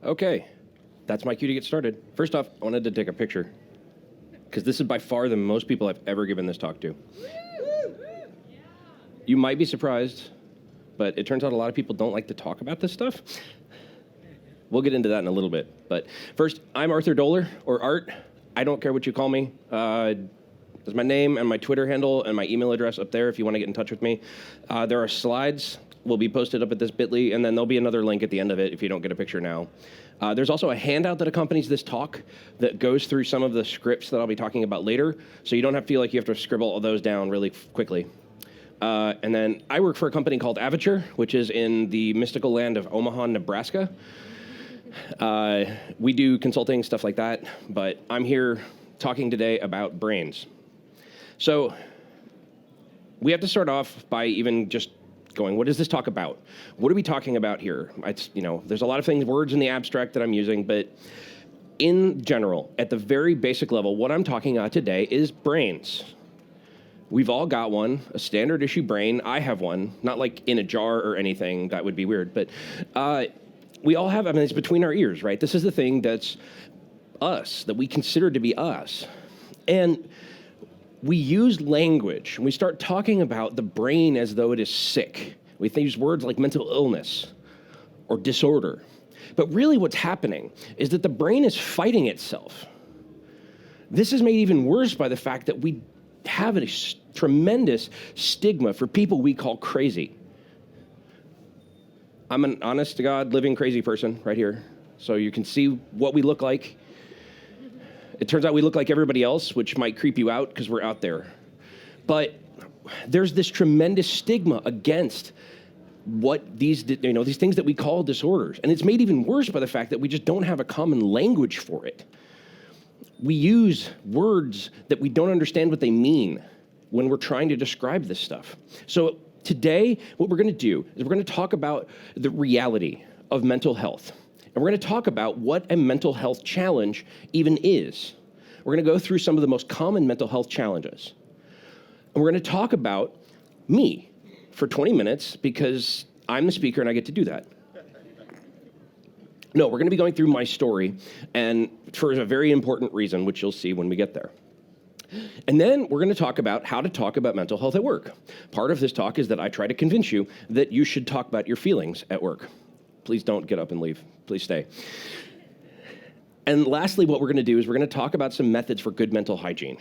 Okay, that's my cue to get started. First off, I wanted to take a picture, because this is by far the most people I've ever given this talk to. You might be surprised, but it turns out a lot of people don't like to talk about this stuff. We'll get into that in a little bit. But first, I'm Arthur Doler, or Art. I don't care what you call me. There's my name and my Twitter handle and my email address up there if you want to get in touch with me. There are slides will be posted up at this bit.ly, and then there'll be another link at the end of it if you don't get a picture now. There's also a handout that accompanies this talk that goes through some of the scripts that I'll be talking about later, so you don't have to feel like you have to scribble all those down really quickly. And then I work for a company called Avature, which is in the mystical land of Omaha, Nebraska. We do consulting, stuff like that, but I'm here talking today about brains. So we have to start off by even just going, what is this talk about? What are we talking about here? There's a lot of things, words in the abstract that I'm using, but in general, at the very basic level, what I'm talking about today is brains. We've all got one, a standard issue brain. I have one, not like in a jar or anything, that would be weird, but we all have, it's between our ears, right? This is the thing that's us, that we consider to be us. And we use language, and we start talking about the brain as though it is sick. We use words like mental illness or disorder. But really what's happening is that the brain is fighting itself. This is made even worse by the fact that we have a tremendous stigma for people we call crazy. I'm an honest-to-God living crazy person right here, so you can see what we look like. It turns out we look like everybody else, which might creep you out because we're out there. But there's this tremendous stigma against what these things that we call disorders. And it's made even worse by the fact that we just don't have a common language for it. We use words that we don't understand what they mean when we're trying to describe this stuff. So today, what we're going to do is we're going to talk about the reality of mental health. And we're going to talk about what a mental health challenge even is. We're going to go through some of the most common mental health challenges. And we're going to talk about me for 20 minutes because I'm the speaker and I get to do that. No, we're going to be going through my story, and for a very important reason, which you'll see when we get there. And then we're going to talk about how to talk about mental health at work. Part of this talk is that I try to convince you that you should talk about your feelings at work. Please don't get up and leave. Please stay. And lastly, what we're going to do is we're going to talk about some methods for good mental hygiene.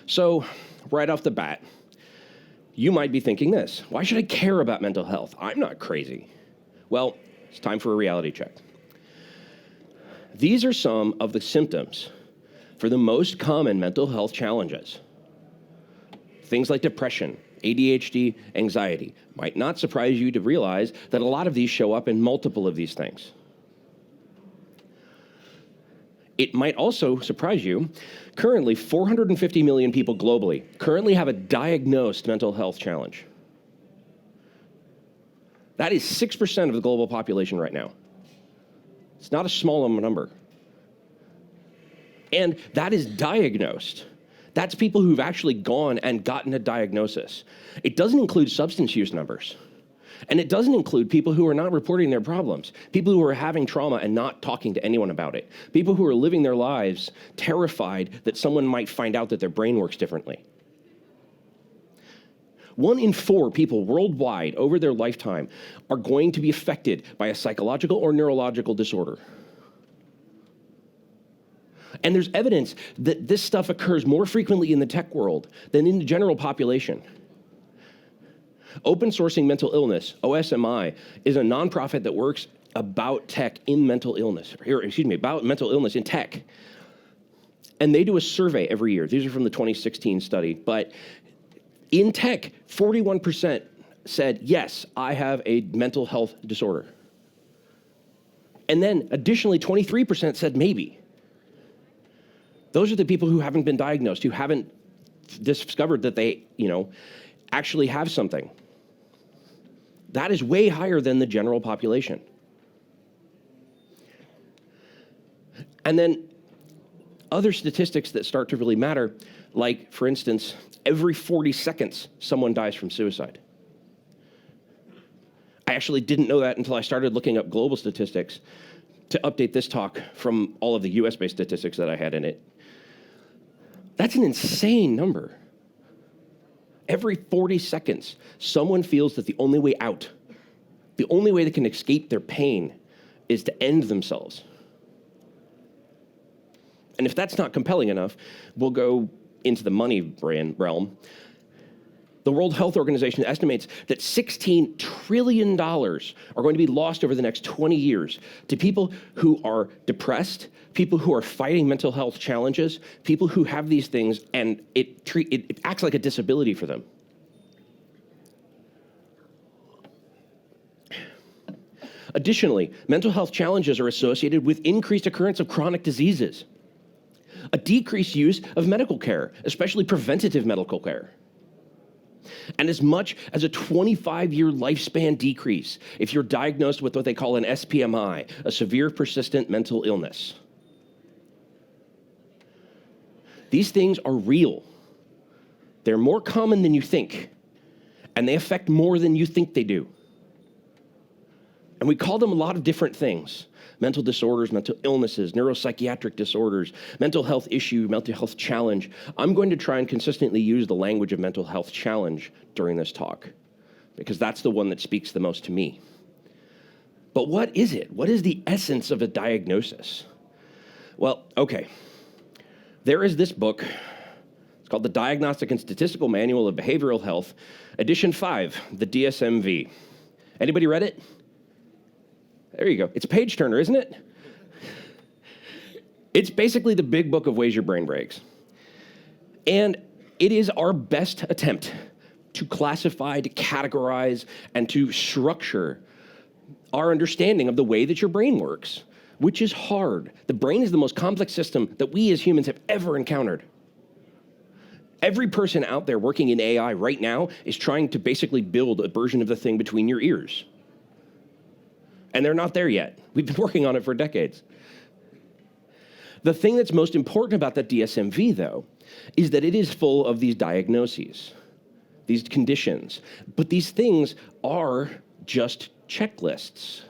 So right off the bat, you might be thinking this: why should I care about mental health? I'm not crazy. Well, it's time for a reality check. These are some of the symptoms for the most common mental health challenges. Things like depression, ADHD, anxiety. Might not surprise you to realize that a lot of these show up in multiple of these things. It might also surprise you, currently 450 million people globally currently have a diagnosed mental health challenge. That is 6% of the global population right now. It's not a small number. And that is diagnosed. That's people who've actually gone and gotten a diagnosis. It doesn't include substance use numbers. And it doesn't include people who are not reporting their problems, people who are having trauma and not talking to anyone about it, people who are living their lives terrified that someone might find out that their brain works differently. 1 in 4 people worldwide over their lifetime are going to be affected by a psychological or neurological disorder. And there's evidence that this stuff occurs more frequently in the tech world than in the general population. Open Sourcing Mental Illness, OSMI, is a nonprofit that works about tech in mental illness, about mental illness in tech. And they do a survey every year. These are from the 2016 study. But in tech, 41% said, yes, I have a mental health disorder. And then additionally, 23% said maybe. Those are the people who haven't been diagnosed, who haven't discovered that they, actually have something. That is way higher than the general population. And then other statistics that start to really matter, like, for instance, every 40 seconds, someone dies from suicide. I actually didn't know that until I started looking up global statistics to update this talk from all of the US-based statistics that I had in it. That's an insane number. Every 40 seconds, someone feels that the only way out, the only way they can escape their pain, is to end themselves. And if that's not compelling enough, we'll go into the money realm. The World Health Organization estimates that $16 trillion are going to be lost over the next 20 years to people who are depressed, people who are fighting mental health challenges, people who have these things, and it acts like a disability for them. Additionally, mental health challenges are associated with increased occurrence of chronic diseases, a decreased use of medical care, especially preventative medical care, and as much as a 25-year lifespan decrease if you're diagnosed with what they call an SPMI, a severe persistent mental illness. These things are real. They're more common than you think, and they affect more than you think they do. And we call them a lot of different things: mental disorders, mental illnesses, neuropsychiatric disorders, mental health issue, mental health challenge. I'm going to try and consistently use the language of mental health challenge during this talk, because that's the one that speaks the most to me. But what is it? What is the essence of a diagnosis? Well, okay. There is this book. It's called The Diagnostic and Statistical Manual of Behavioral Health, Edition 5, the DSMV. Anybody read it? There you go. It's a page turner, isn't it? It's basically the big book of ways your brain breaks. And it is our best attempt to classify, to categorize, and to structure our understanding of the way that your brain works, which is hard. The brain is the most complex system that we as humans have ever encountered. Every person out there working in AI right now is trying to basically build a version of the thing between your ears. And they're not there yet. We've been working on it for decades. The thing that's most important about that DSMV, though, is that it is full of these diagnoses, these conditions. But these things are just checklists.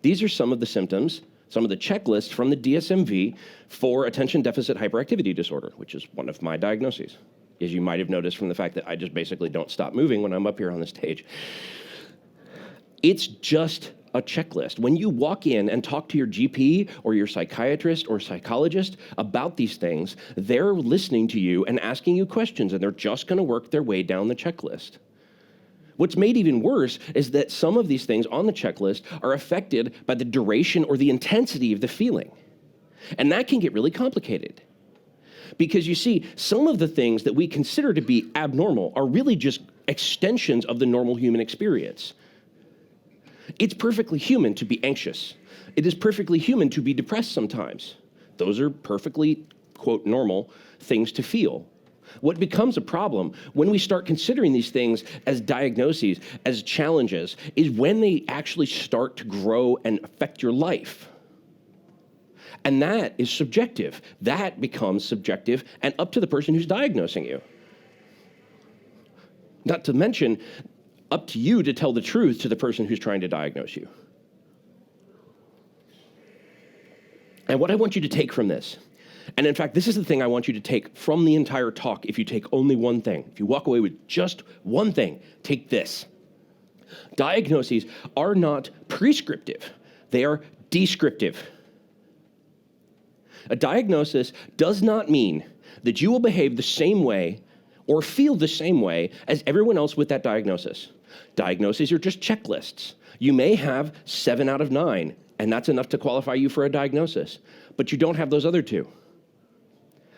These are some of the symptoms, some of the checklists from the DSMV for attention deficit hyperactivity disorder, which is one of my diagnoses, as you might have noticed from the fact that I just basically don't stop moving when I'm up here on the stage. It's just a checklist. When you walk in and talk to your GP or your psychiatrist or psychologist about these things, they're listening to you and asking you questions, and they're just going to work their way down the checklist. What's made even worse is that some of these things on the checklist are affected by the duration or the intensity of the feeling. And that can get really complicated. Because you see, some of the things that we consider to be abnormal are really just extensions of the normal human experience. It's perfectly human to be anxious. It is perfectly human to be depressed sometimes. Those are perfectly, quote, normal things to feel. What becomes a problem when we start considering these things as diagnoses, as challenges, is when they actually start to grow and affect your life. And that is subjective. That becomes subjective and up to the person who's diagnosing you. Not to mention, up to you to tell the truth to the person who's trying to diagnose you. And what I want you to take from this, and in fact, this is the thing I want you to take from the entire talk if you take only one thing. If you walk away with just one thing, take this. Diagnoses are not prescriptive. They are descriptive. A diagnosis does not mean that you will behave the same way or feel the same way as everyone else with that diagnosis. Diagnoses are just checklists. You may have 7 out of 9, and that's enough to qualify you for a diagnosis, but you don't have those other 2.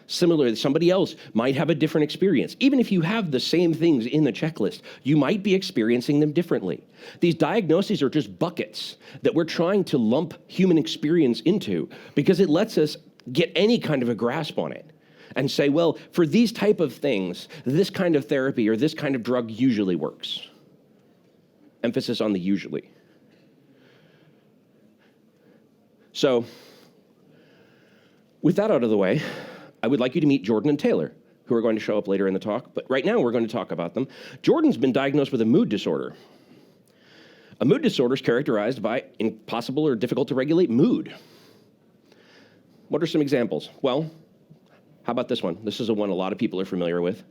Similarly, somebody else might have a different experience. Even if you have the same things in the checklist, you might be experiencing them differently. These diagnoses are just buckets that we're trying to lump human experience into because it lets us get any kind of a grasp on it and say, well, for these type of things, this kind of therapy or this kind of drug usually works. Emphasis on the usually. So, with that out of the way, I would like you to meet Jordan and Taylor, who are going to show up later in the talk, but right now we're going to talk about them. Jordan's been diagnosed with a mood disorder. A mood disorder is characterized by impossible or difficult to regulate mood. What are some examples? Well, how about this one? This is one a lot of people are familiar with.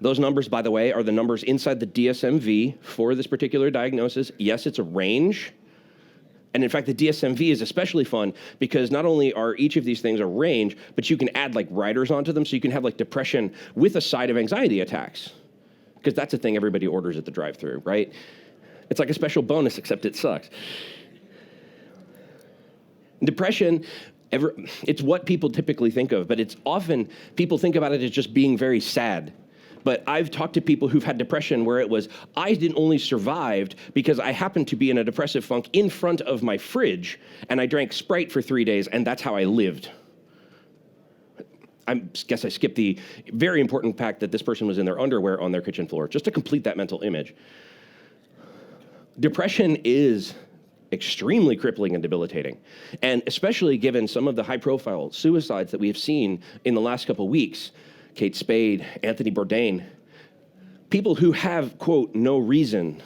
Those numbers, by the way, are the numbers inside the DSM-V for this particular diagnosis. Yes, it's a range. And in fact, the DSM-V is especially fun because not only are each of these things a range, but you can add like riders onto them. So you can have like depression with a side of anxiety attacks, because that's a thing everybody orders at the drive-thru, right? It's like a special bonus, except it sucks. Depression, it's what people typically think of, but it's often, people think about it as just being very sad. But I've talked to people who've had depression where it was, I didn't only survived because I happened to be in a depressive funk in front of my fridge, and I drank Sprite for 3 days, and that's how I lived. I guess I skipped the very important fact that this person was in their underwear on their kitchen floor, just to complete that mental image. Depression is extremely crippling and debilitating, and especially given some of the high-profile suicides that we have seen in the last couple weeks. Kate Spade, Anthony Bourdain, people who have, quote, no reason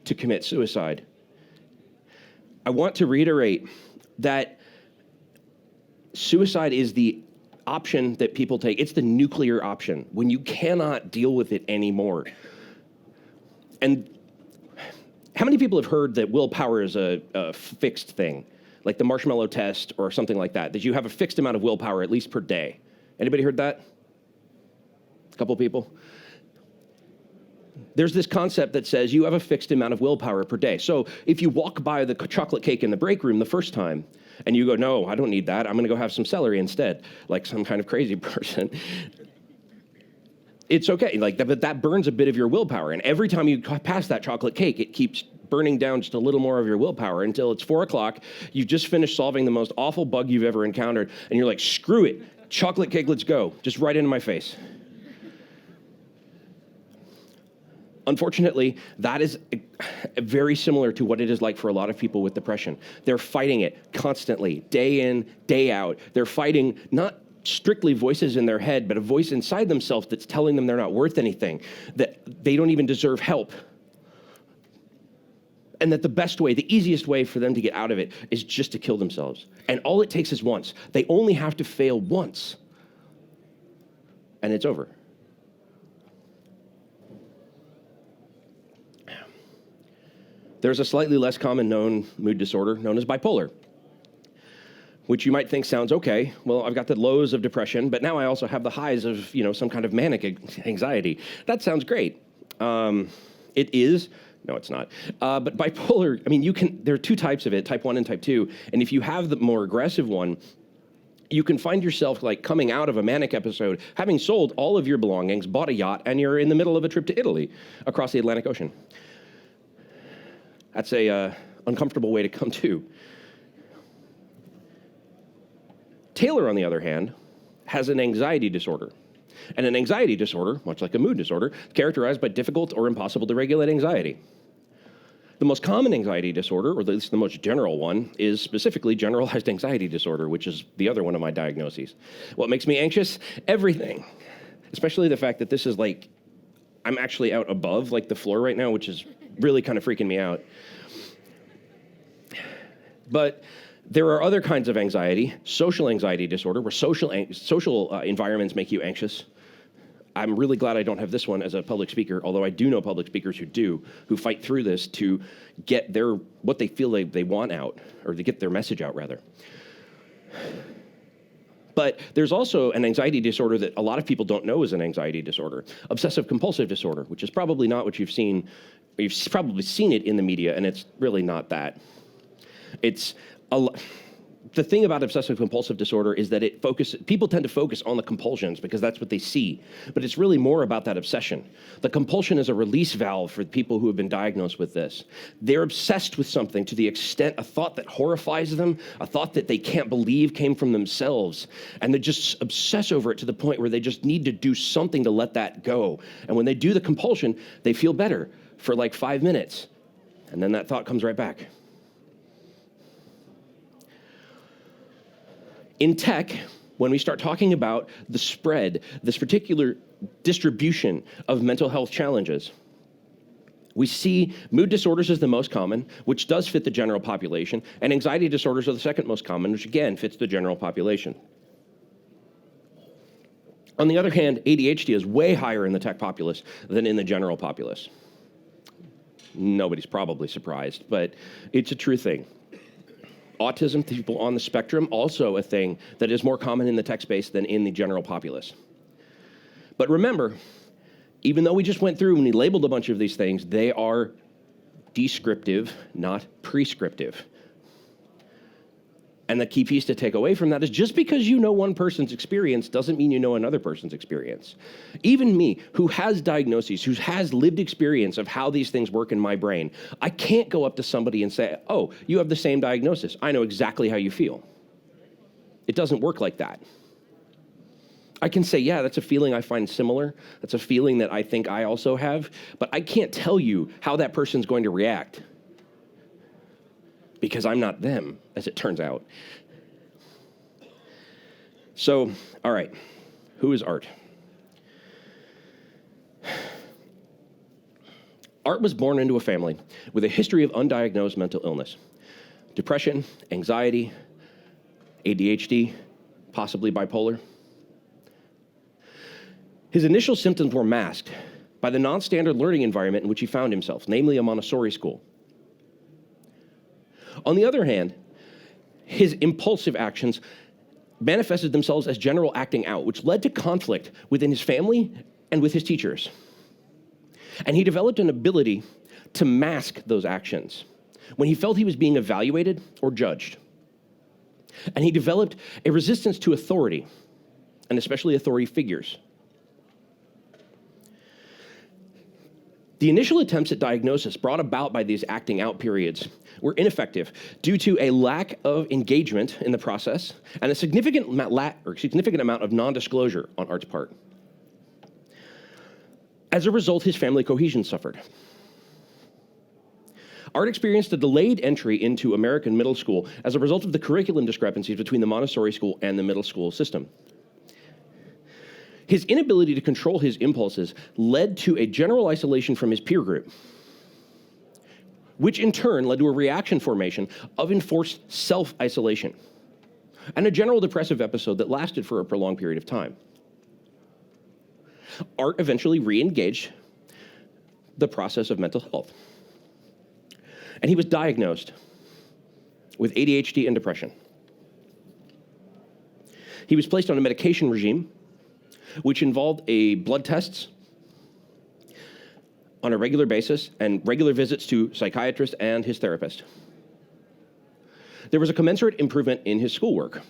to commit suicide. I want to reiterate that suicide is the option that people take. It's the nuclear option when you cannot deal with it anymore. And how many people have heard that willpower is a fixed thing, like the marshmallow test or something like that you have a fixed amount of willpower, at least per day? Anybody heard that? A couple people? There's this concept that says you have a fixed amount of willpower per day. So if you walk by the chocolate cake in the break room the first time, and you go, no, I don't need that, I'm going to go have some celery instead, like some kind of crazy person, it's okay. Like but that burns a bit of your willpower. And every time you pass that chocolate cake, it keeps burning down just a little more of your willpower until it's 4 o'clock. You've just finished solving the most awful bug you've ever encountered. And you're like, screw it. Chocolate cake, let's go. Just right into my face. Unfortunately, that is very similar to what it is like for a lot of people with depression. They're fighting it constantly, day in, day out. They're fighting not strictly voices in their head, but a voice inside themselves that's telling them they're not worth anything, that they don't even deserve help. And that the best way, the easiest way for them to get out of it is just to kill themselves. And all it takes is once. They only have to fail once, and it's over. There's a slightly less common known mood disorder known as bipolar, which you might think sounds okay. Well, I've got the lows of depression, but now I also have the highs of, some kind of manic anxiety. That sounds great. It is. No, it's not. But bipolar, there are two types of it, type 1 and type 2. And if you have the more aggressive one, you can find yourself like coming out of a manic episode, having sold all of your belongings, bought a yacht, and you're in the middle of a trip to Italy across the Atlantic Ocean. That's a uncomfortable way to come to. Taylor, on the other hand, has an anxiety disorder. And an anxiety disorder, much like a mood disorder, is characterized by difficult or impossible to regulate anxiety. The most common anxiety disorder, or at least the most general one, is specifically generalized anxiety disorder, which is the other one of my diagnoses. What makes me anxious? Everything. Especially the fact that this is like, I'm actually out above like the floor right now, which is really kind of freaking me out. But there are other kinds of anxiety, social anxiety disorder, where social environments make you anxious. I'm really glad I don't have this one as a public speaker, although I do know public speakers who fight through this to get what they feel they want out, or to get their message out, rather. But there's also an anxiety disorder that a lot of people don't know is an anxiety disorder, obsessive compulsive disorder, which is probably not what you've seen. You've probably seen it in the media, and it's really not that. The thing about obsessive compulsive disorder is that people tend to focus on the compulsions because that's what they see, but it's really more about that obsession. The compulsion is a release valve for people who have been diagnosed with this. They're obsessed with something to the extent a thought that horrifies them, a thought that they can't believe came from themselves, and they just obsess over it to the point where they just need to do something to let that go. And when they do the compulsion, they feel better for like 5 minutes, and then that thought comes right back. In tech, when we start talking about the spread, this particular distribution of mental health challenges, We see mood disorders as the most common, which does fit the general population, and anxiety disorders are the second most common, which again fits the general population. On the other hand, ADHD is way higher in the tech populace than in the general populace. Nobody's probably surprised, but it's a true thing. Autism, people on the spectrum, also a thing that is more common in the tech space than in the general populace. But remember, even though we just went through and we labeled a bunch of these things, they are descriptive, not prescriptive. And the key piece to take away from that is just because you know one person's experience doesn't mean you know another person's experience. Even me, who has diagnoses, who has lived experience of how these things work in my brain, I can't go up to somebody and say, oh, you have the same diagnosis. I know exactly how you feel. It doesn't work like that. I can say, yeah, that's a feeling I find similar. That's a feeling that I think I also have. But I can't tell you how that person's going to react, because I'm not them, as it turns out. So, all right, who is Art? Art was born into a family with a history of undiagnosed mental illness, depression, anxiety, ADHD, possibly bipolar. His initial symptoms were masked by the non-standard learning environment in which he found himself, namely a Montessori school. On the other hand, his impulsive actions manifested themselves as general acting out, which led to conflict within his family and with his teachers. And he developed an ability to mask those actions when he felt he was being evaluated or judged. And he developed a resistance to authority, and especially authority figures. The initial attempts at diagnosis brought about by these acting out periods were ineffective due to a lack of engagement in the process and a significant amount of non-disclosure on Art's part. As a result, his family cohesion suffered. Art experienced a delayed entry into American middle school as a result of the curriculum discrepancies between the Montessori school and the middle school system. His inability to control his impulses led to a general isolation from his peer group, which in turn led to a reaction formation of enforced self-isolation and a general depressive episode that lasted for a prolonged period of time. Art eventually re-engaged the process of mental health, and he was diagnosed with ADHD and depression. He was placed on a medication regime which involved blood tests on a regular basis and regular visits to psychiatrist and his therapist. There was a commensurate improvement in his schoolwork.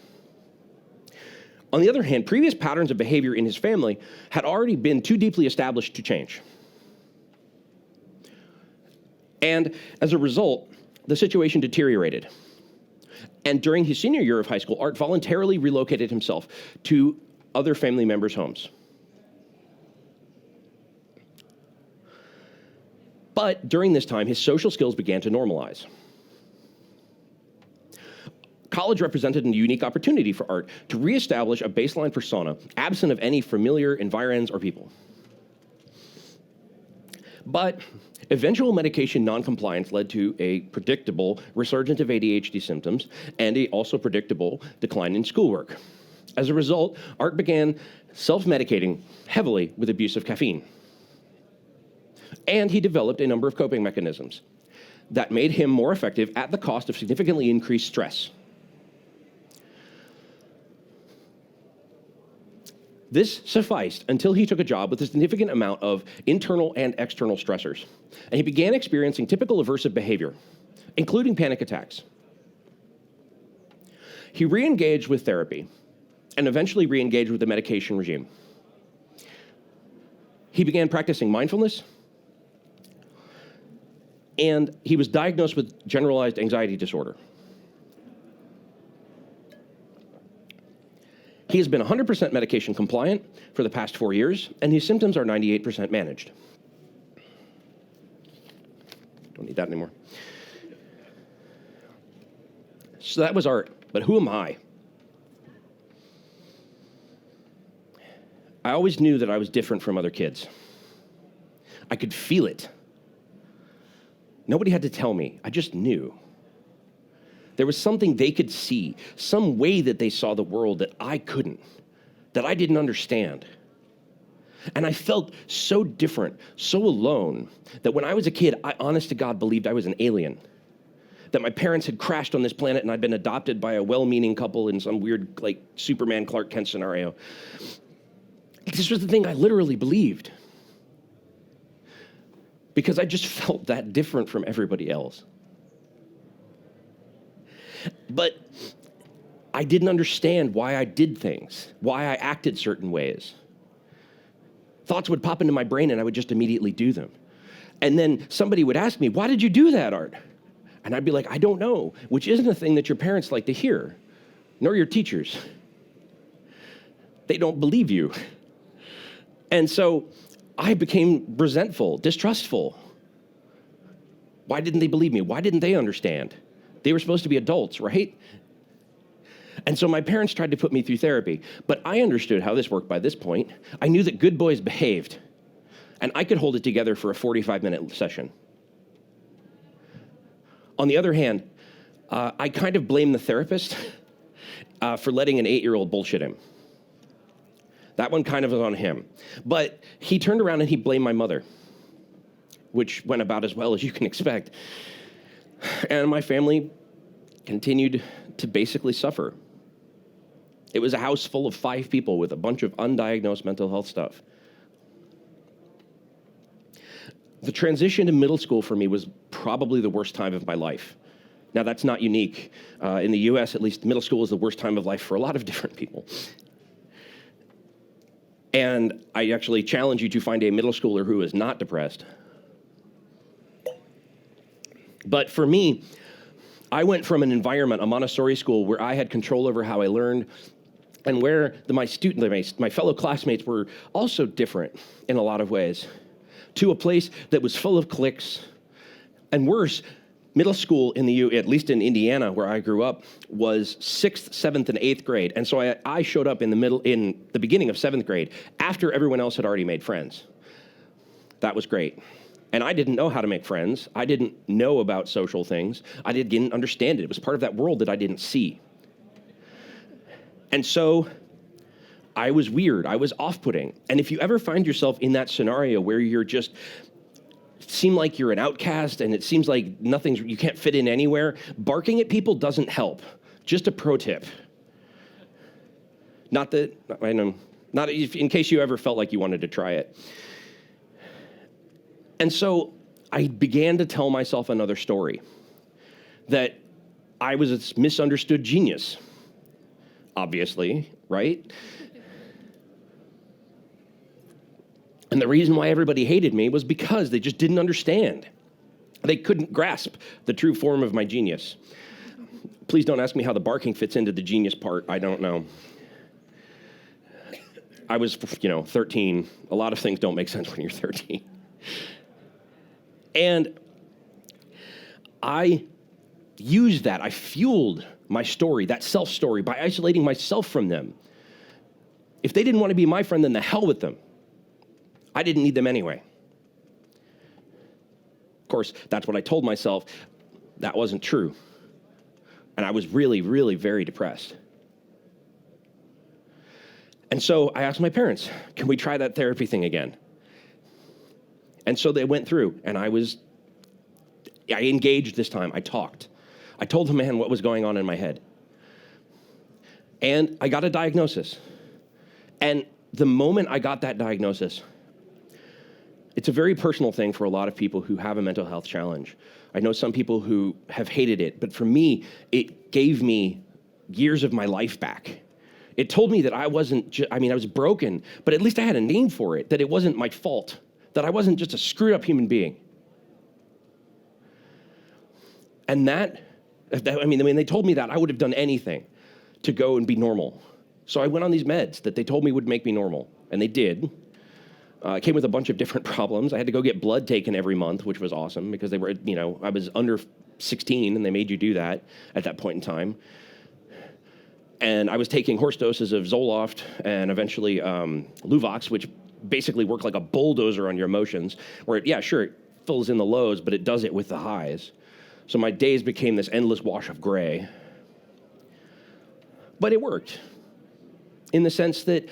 On the other hand, previous patterns of behavior in his family had already been too deeply established to change. And as a result, the situation deteriorated. And during his senior year of high school, Art voluntarily relocated himself to other family members' homes. But during this time, his social skills began to normalize. College represented a unique opportunity for Art to reestablish a baseline persona, absent of any familiar environs or people. But eventual medication noncompliance led to a predictable resurgence of ADHD symptoms and a also predictable decline in schoolwork. As a result, Art began self-medicating heavily with abuse of caffeine. And he developed a number of coping mechanisms that made him more effective at the cost of significantly increased stress. This sufficed until he took a job with a significant amount of internal and external stressors, and he began experiencing typical aversive behavior, including panic attacks. He re-engaged with therapy and eventually re-engaged with the medication regime. He began practicing mindfulness, and he was diagnosed with generalized anxiety disorder. He has been 100% medication compliant for the past 4 years, and his symptoms are 98% managed. Don't need that anymore. So that was Art, but who am I? I always knew that I was different from other kids. I could feel it. Nobody had to tell me. I just knew. There was something they could see, some way that they saw the world that I couldn't, that I didn't understand. And I felt so different, so alone, that when I was a kid, I honest to God believed I was an alien. That my parents had crashed on this planet and I'd been adopted by a well-meaning couple in some weird, like, Superman Clark Kent scenario. This was the thing I literally believed. Because I just felt that different from everybody else. But I didn't understand why I did things, why I acted certain ways. Thoughts would pop into my brain and I would just immediately do them. And then somebody would ask me, why did you do that, Art? And I'd be like, I don't know, which isn't a thing that your parents like to hear, nor your teachers. They don't believe you. And so I became resentful, distrustful. Why didn't they believe me? Why didn't they understand? They were supposed to be adults, right? And so my parents tried to put me through therapy, but I understood how this worked by this point. I knew that good boys behaved, and I could hold it together for a 45-minute session. On the other hand, I kind of blame the therapist for letting an 8-year-old bullshit him. That one kind of was on him. But he turned around and he blamed my mother, which went about as well as you can expect. And my family continued to basically suffer. It was a house full of 5 people with a bunch of undiagnosed mental health stuff. The transition to middle school for me was probably the worst time of my life. Now, that's not unique. In the US, at least, middle school is the worst time of life for a lot of different people. And I actually challenge you to find a middle schooler who is not depressed. But for me, I went from an environment, a Montessori school, where I had control over how I learned, and where my fellow classmates were also different in a lot of ways, to a place that was full of cliques. And worse, middle school at least in Indiana, where I grew up, was 6th, 7th, and 8th grade. And so I showed up in the beginning of 7th grade, after everyone else had already made friends. That was great. And I didn't know how to make friends. I didn't know about social things. I didn't understand it. It was part of that world that I didn't see. And so I was weird. I was off-putting. And if you ever find yourself in that scenario where seem like you're an outcast and it seems like you can't fit in anywhere, barking at people doesn't help. Just a pro tip. Not in case you ever felt like you wanted to try it. And so I began to tell myself another story, that I was a misunderstood genius, obviously, right? And the reason why everybody hated me was because they just didn't understand. They couldn't grasp the true form of my genius. Please don't ask me how the barking fits into the genius part. I don't know. I was, 13. A lot of things don't make sense when you're 13. And I used that. I fueled my story, that self-story, by isolating myself from them. If they didn't want to be my friend, then the hell with them. I didn't need them anyway. Of course, that's what I told myself. That wasn't true. And I was really, really very depressed. And so I asked my parents, can we try that therapy thing again? And so they went through, and I engaged this time. I talked. I told the man what was going on in my head. And I got a diagnosis. And the moment I got that diagnosis, it's a very personal thing for a lot of people who have a mental health challenge. I know some people who have hated it, but for me, it gave me years of my life back. It told me that I wasn't, I was broken, but at least I had a name for it, that it wasn't my fault, that I wasn't just a screwed up human being. And when they told me that, I would have done anything to go and be normal. So I went on these meds that they told me would make me normal, and they did. It came with a bunch of different problems. I had to go get blood taken every month, which was awesome because they were, I was under 16 and they made you do that at that point in time. And I was taking horse doses of Zoloft and eventually Luvox, which basically work like a bulldozer on your emotions, where, yeah, sure, fills in the lows, but it does it with the highs. So my days became this endless wash of gray. But it worked in the sense that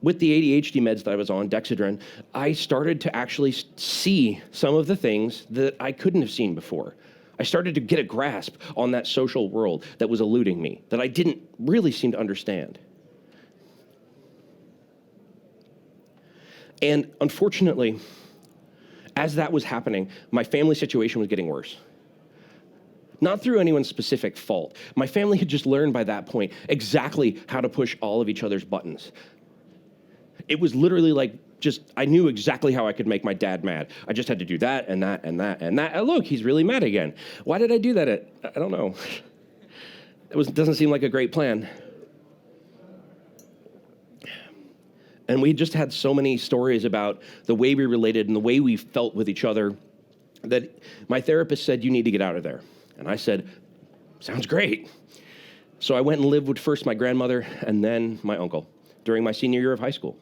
with the ADHD meds that I was on, Dexedrine, I started to actually see some of the things that I couldn't have seen before. I started to get a grasp on that social world that was eluding me, that I didn't really seem to understand. And unfortunately, as that was happening, my family situation was getting worse. Not through anyone's specific fault. My family had just learned by that point exactly how to push all of each other's buttons. It was literally like I knew exactly how I could make my dad mad. I just had to do that and that and that and that. Oh, look, he's really mad again. Why did I do that? I don't know. It doesn't seem like a great plan. And we just had so many stories about the way we related and the way we felt with each other that my therapist said, you need to get out of there. And I said, sounds great. So I went and lived with first my grandmother and then my uncle during my senior year of high school.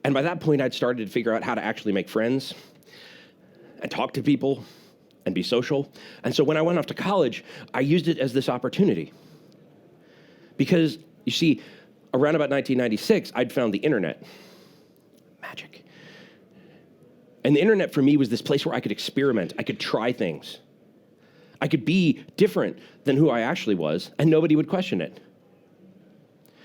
And by that point, I'd started to figure out how to actually make friends and talk to people and be social. And so when I went off to college, I used it as this opportunity. Because, you see, around about 1996, I'd found the internet. Magic. And the internet for me was this place where I could experiment. I could try things. I could be different than who I actually was, and nobody would question it.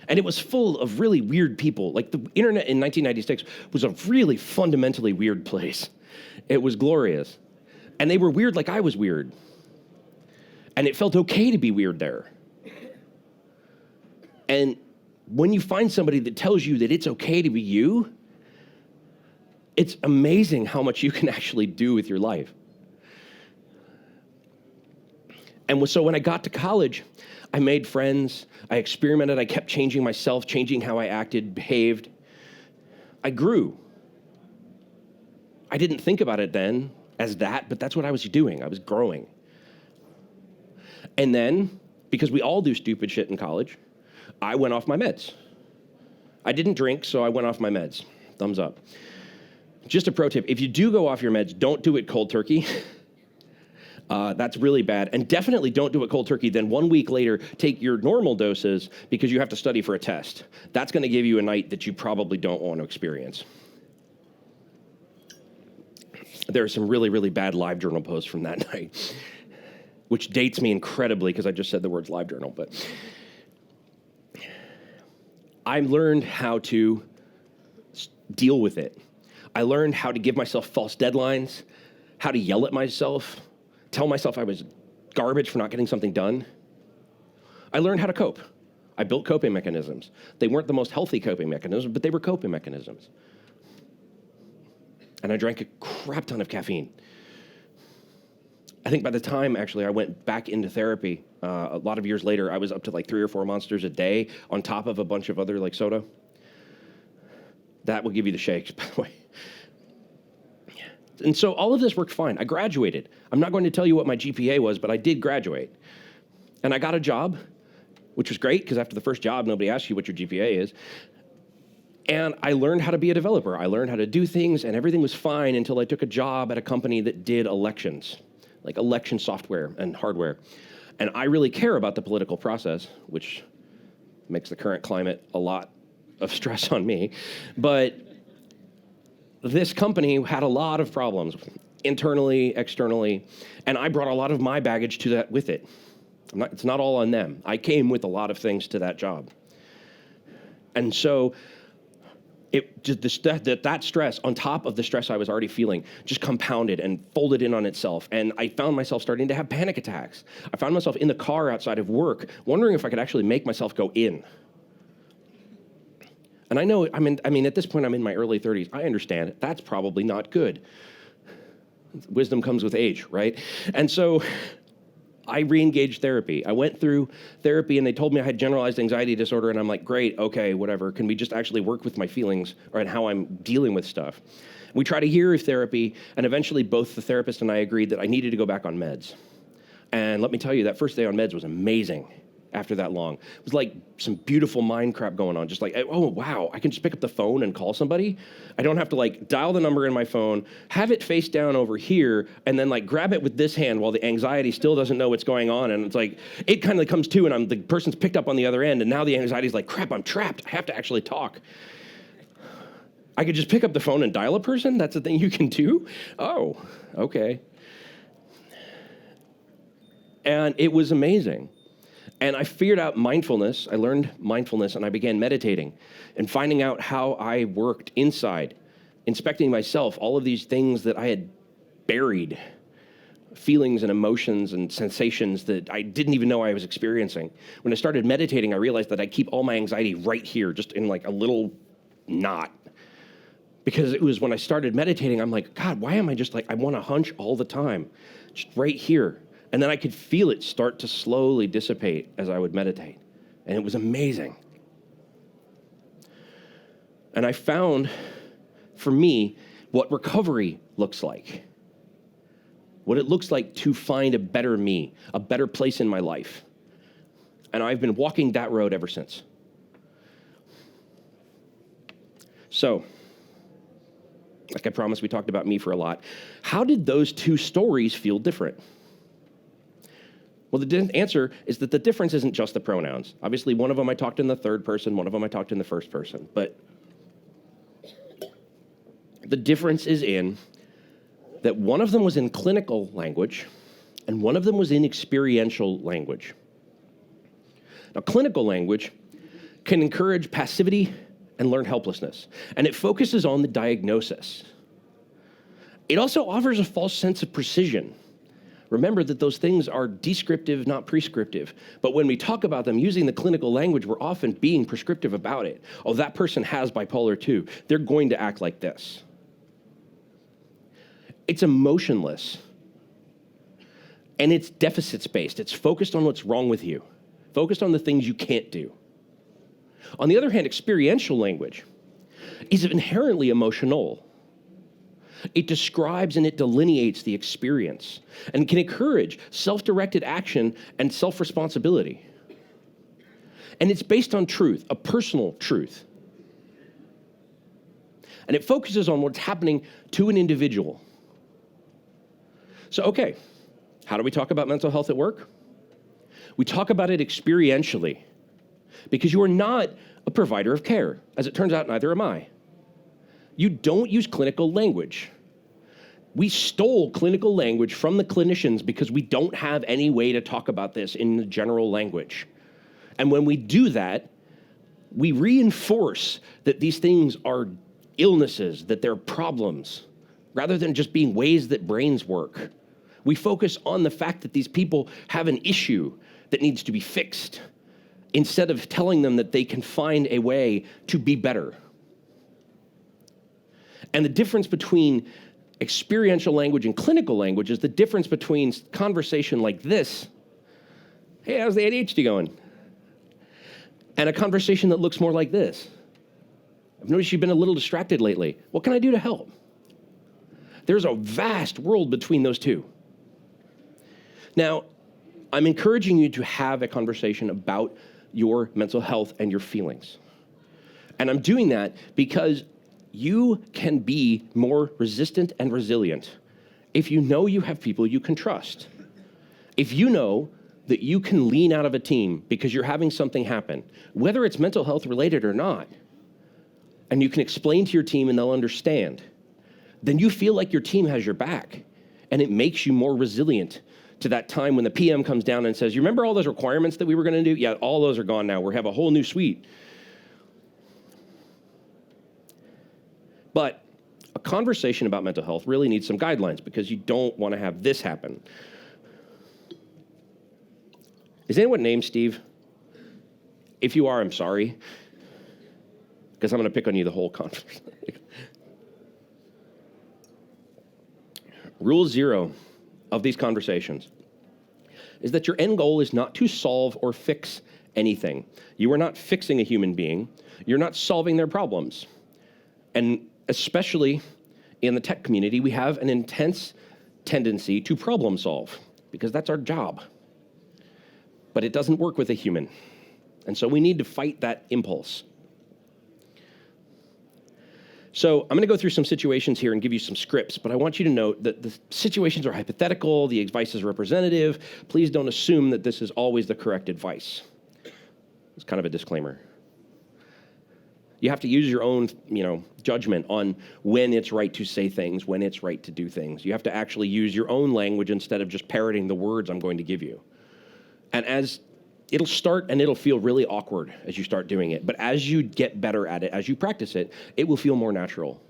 And it was full of really weird people. Like the internet in 1996 was a really fundamentally weird place. It was glorious. And they were weird like I was weird. And it felt okay to be weird there. And when you find somebody that tells you that it's okay to be you, it's amazing how much you can actually do with your life. And so when I got to college, I made friends, I experimented, I kept changing myself, changing how I acted, behaved. I grew. I didn't think about it then as that, but that's what I was doing. I was growing. And then, because we all do stupid shit in college, I went off my meds. I didn't drink, so I went off my meds. Thumbs up. Just a pro tip, if you do go off your meds, don't do it cold turkey. That's really bad. And definitely don't do it cold turkey. Then 1 week later, take your normal doses because you have to study for a test. That's going to give you a night that you probably don't want to experience. There are some really, really bad live journal posts from that night, which dates me incredibly because I just said the words live journal. But I learned how to deal with it. I learned how to give myself false deadlines, how to yell at myself, tell myself I was garbage for not getting something done. I learned how to cope. I built coping mechanisms. They weren't the most healthy coping mechanisms, but they were coping mechanisms. And I drank a crap ton of caffeine. I think by the time, actually, I went back into therapy, a lot of years later, I was up to like 3 or 4 monsters a day on top of a bunch of other like soda. That will give you the shakes, by the way. And so all of this worked fine. I graduated. I'm not going to tell you what my GPA was, but I did graduate. And I got a job, which was great, because after the first job, nobody asks you what your GPA is. And I learned how to be a developer. I learned how to do things, and everything was fine until I took a job at a company that did elections, like election software and hardware. And I really care about the political process, which makes the current climate a lot of stress on me. But this company had a lot of problems, internally, externally, and I brought a lot of my baggage to that with it. It's not all on them. I came with a lot of things to that job. And so that stress, on top of the stress I was already feeling, just compounded and folded in on itself. And I found myself starting to have panic attacks. I found myself in the car outside of work, wondering if I could actually make myself go in. And I know, at this point, I'm in my early 30s. I understand that's probably not good. Wisdom comes with age, right? And so I re-engaged therapy. I went through therapy, and they told me I had generalized anxiety disorder, and I'm like, great, okay, whatever. Can we just actually work with my feelings and how I'm dealing with stuff? We tried a year of therapy, and eventually both the therapist and I agreed that I needed to go back on meds. And let me tell you, that first day on meds was amazing. after that long. It was like some beautiful mind crap going on. Just like, oh, wow, I can just pick up the phone and call somebody. I don't have to like dial the number in my phone, have it face down over here, and then like grab it with this hand while the anxiety still doesn't know what's going on. And it's like, it kind of comes to, and the person's picked up on the other end, and now the anxiety's like, crap, I'm trapped. I have to actually talk. I could just pick up the phone and dial a person? That's a thing you can do? Oh, okay. And it was amazing. And I figured out mindfulness. I learned mindfulness, and I began meditating and finding out how I worked inside, inspecting myself, all of these things that I had buried, feelings and emotions and sensations that I didn't even know I was experiencing. When I started meditating, I realized that I keep all my anxiety right here, just in like a little knot. Because it was when I started meditating, I'm like, God, why am I just like, I want to hunch all the time, just right here. And then I could feel it start to slowly dissipate as I would meditate. And it was amazing. And I found, for me, what recovery looks like. What it looks like to find a better me, a better place in my life. And I've been walking that road ever since. So, like I promised, we talked about me for a lot. How did those two stories feel different? Well, the answer is that the difference isn't just the pronouns. Obviously, one of them I talked in the third person, one of them I talked in the first person. But the difference is in that one of them was in clinical language, and one of them was in experiential language. Now, clinical language can encourage passivity and learned helplessness, and it focuses on the diagnosis. It also offers a false sense of precision. Remember that those things are descriptive, not prescriptive. But when we talk about them using the clinical language, we're often being prescriptive about it. Oh, that person has bipolar 2. They're going to act like this. It's emotionless. And it's deficits-based. It's focused on what's wrong with you, focused on the things you can't do. On the other hand, experiential language is inherently emotional. It describes and it delineates the experience and can encourage self-directed action and self-responsibility. And it's based on truth, a personal truth. And it focuses on what's happening to an individual. So, okay, how do we talk about mental health at work? We talk about it experientially because you are not a provider of care. As it turns out, neither am I. You don't use clinical language. We stole clinical language from the clinicians because we don't have any way to talk about this in the general language. And when we do that, we reinforce that these things are illnesses, that they're problems, rather than just being ways that brains work. We focus on the fact that these people have an issue that needs to be fixed, instead of telling them that they can find a way to be better. And the difference between experiential language and clinical language is the difference between conversation like this, hey, how's the ADHD going? And a conversation that looks more like this. I've noticed you've been a little distracted lately. What can I do to help? There's a vast world between those two. Now, I'm encouraging you to have a conversation about your mental health and your feelings. And I'm doing that because you can be more resistant and resilient if you know you have people you can trust. If you know that you can lean out of a team because you're having something happen, whether it's mental health related or not, and you can explain to your team and they'll understand, then you feel like your team has your back, and it makes you more resilient to that time when the PM comes down and says, you remember all those requirements that we were going to do? Yeah, all those are gone now. We have a whole new suite. But a conversation about mental health really needs some guidelines because you don't want to have this happen. Is anyone named Steve? If you are, I'm sorry, because I'm going to pick on you the whole conference. Rule 0 of these conversations is that your end goal is not to solve or fix anything. You are not fixing a human being. You're not solving their problems. And especially in the tech community, we have an intense tendency to problem solve because that's our job. but it doesn't work with a human. And so we need to fight that impulse. So I'm going to go through some situations here and give you some scripts, but I want you to note that the situations are hypothetical, the advice is representative. Please don't assume that this is always the correct advice. It's kind of a disclaimer. You have to use your own, judgment on when it's right to say things, when it's right to do things. You have to actually use your own language instead of just parroting the words I'm going to give you. And as it'll start and it'll feel really awkward as you start doing it. But as you get better at it, as you practice it, it will feel more natural.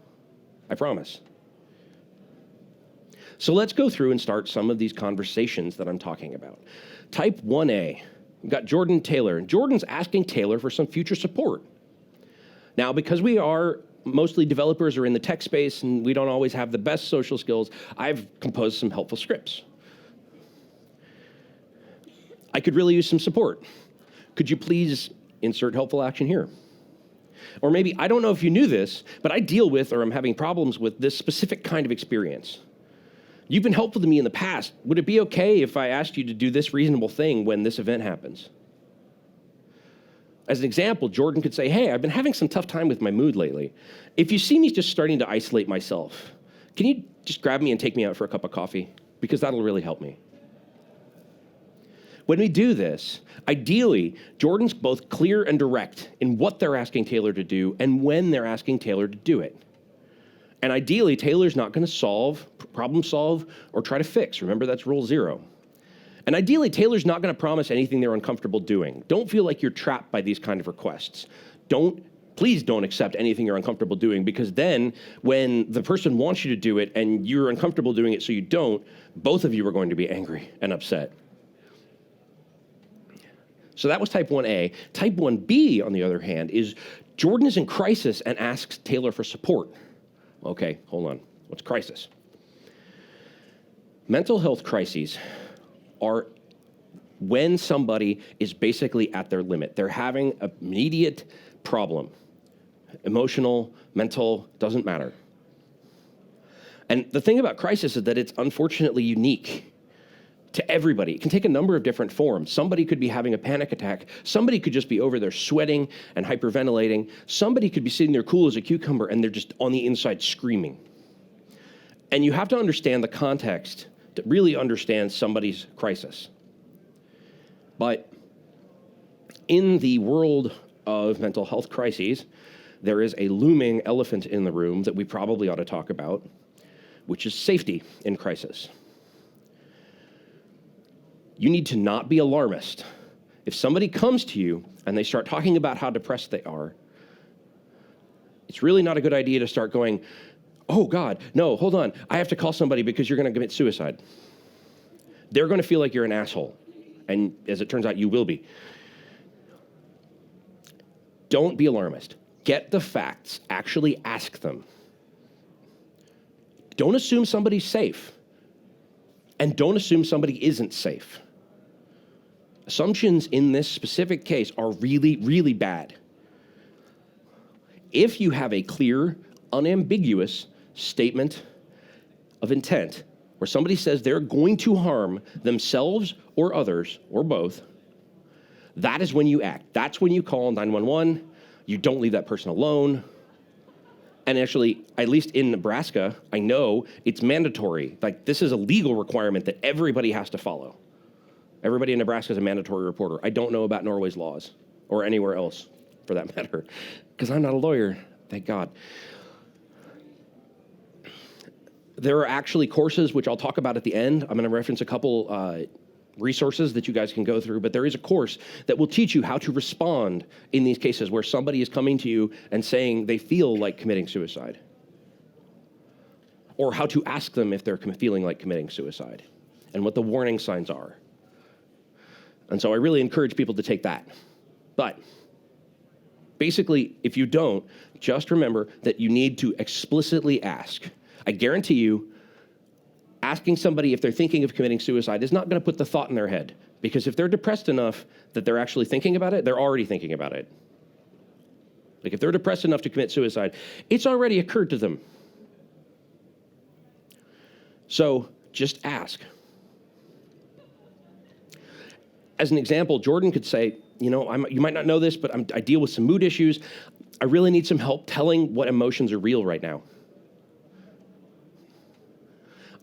I promise. So let's go through and start some of these conversations that I'm talking about. Type 1A. We've got Jordan Taylor. Jordan's asking Taylor for some future support. Now, because we are mostly developers or in the tech space and we don't always have the best social skills, I've composed some helpful scripts. I could really use some support. Could you please insert helpful action here? Or maybe, I don't know if you knew this, but I deal with or I'm having problems with this specific kind of experience. You've been helpful to me in the past. Would it be okay if I asked you to do this reasonable thing when this event happens? As an example, Jordan could say, hey, I've been having some tough time with my mood lately. If you see me just starting to isolate myself, can you just grab me and take me out for a cup of coffee? Because that'll really help me. When we do this, ideally, Jordan's both clear and direct in what they're asking Taylor to do and when they're asking Taylor to do it. And ideally, Taylor's not going to problem solve, or try to fix. Remember, that's rule 0. And ideally, Taylor's not going to promise anything they're uncomfortable doing. Don't feel like you're trapped by these kind of requests. Please don't accept anything you're uncomfortable doing, because then when the person wants you to do it and you're uncomfortable doing it so you don't, both of you are going to be angry and upset. So that was type 1A. Type 1B, on the other hand, is Jordan is in crisis and asks Taylor for support. Okay, hold on. What's crisis? Mental health crises are when somebody is basically at their limit. They're having an immediate problem. Emotional, mental, doesn't matter. And the thing about crisis is that it's unfortunately unique to everybody. It can take a number of different forms. Somebody could be having a panic attack. Somebody could just be over there sweating and hyperventilating. Somebody could be sitting there cool as a cucumber and they're just on the inside screaming. And you have to understand the context to really understand somebody's crisis. But in the world of mental health crises, there is a looming elephant in the room that we probably ought to talk about, which is safety in crisis. You need to not be alarmist. If somebody comes to you and they start talking about how depressed they are, it's really not a good idea to start going, oh God, no, hold on, I have to call somebody because you're going to commit suicide. They're going to feel like you're an asshole. And as it turns out, you will be. Don't be alarmist. Get the facts. Actually ask them. Don't assume somebody's safe. And don't assume somebody isn't safe. Assumptions in this specific case are really, really bad. If you have a clear, unambiguous statement of intent where somebody says they're going to harm themselves or others, or both, that is when you act. That's when you call 911. You don't leave that person alone. And actually, at least in Nebraska, I know it's mandatory. Like, this is a legal requirement that everybody has to follow. Everybody in Nebraska is a mandatory reporter. I don't know about Norway's laws, or anywhere else, for that matter, because I'm not a lawyer, thank God. There are actually courses, which I'll talk about at the end. I'm going to reference a couple resources that you guys can go through, but there is a course that will teach you how to respond in these cases where somebody is coming to you and saying they feel like committing suicide, or how to ask them if they're feeling like committing suicide, and what the warning signs are. And so I really encourage people to take that. But basically, if you don't, just remember that you need to explicitly ask. I guarantee you, asking somebody if they're thinking of committing suicide is not going to put the thought in their head, because if they're depressed enough that they're actually thinking about it, they're already thinking about it. Like, if they're depressed enough to commit suicide, it's already occurred to them. So just ask. As an example, Jordan could say, you might not know this, but I deal with some mood issues. I really need some help telling what emotions are real right now.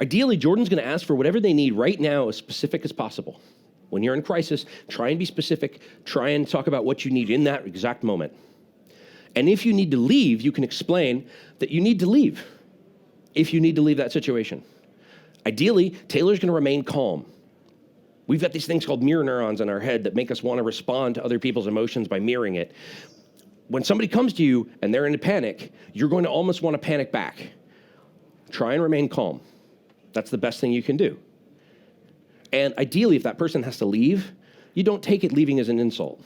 Ideally, Jordan's going to ask for whatever they need right now, as specific as possible. When you're in crisis, try and be specific. Try and talk about what you need in that exact moment. And if you need to leave, you can explain that you need to leave if you need to leave that situation. Ideally, Taylor's going to remain calm. We've got these things called mirror neurons in our head that make us want to respond to other people's emotions by mirroring it. When somebody comes to you and they're in a panic, you're going to almost want to panic back. Try and remain calm. That's the best thing you can do. And ideally, if that person has to leave, you don't take it leaving as an insult.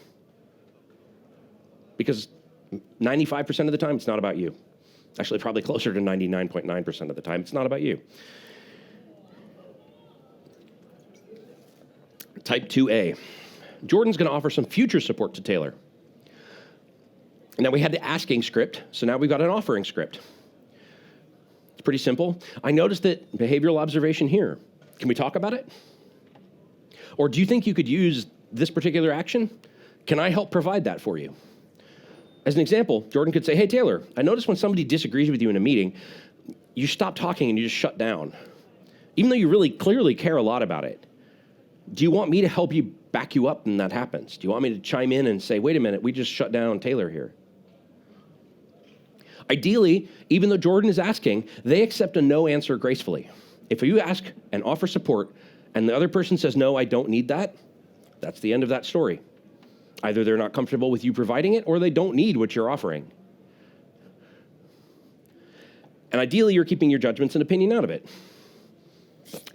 Because 95% of the time, it's not about you. Actually, probably closer to 99.9% of the time, it's not about you. Type 2A. Jordan's going to offer some future support to Taylor. Now, we had the asking script, so now we've got an offering script. It's pretty simple. I noticed that behavioral observation here. Can we talk about it? Or do you think you could use this particular action? Can I help provide that for you? As an example, Jordan could say, hey, Taylor, I noticed when somebody disagrees with you in a meeting, you stop talking and you just shut down, even though you really clearly care a lot about it. Do you want me to help you back you up when that happens? Do you want me to chime in and say, wait a minute, we just shut down Taylor here? Ideally, even though Jordan is asking, they accept a no answer gracefully. If you ask and offer support, and the other person says, no, I don't need that, that's the end of that story. Either they're not comfortable with you providing it, or they don't need what you're offering. And ideally, you're keeping your judgments and opinion out of it.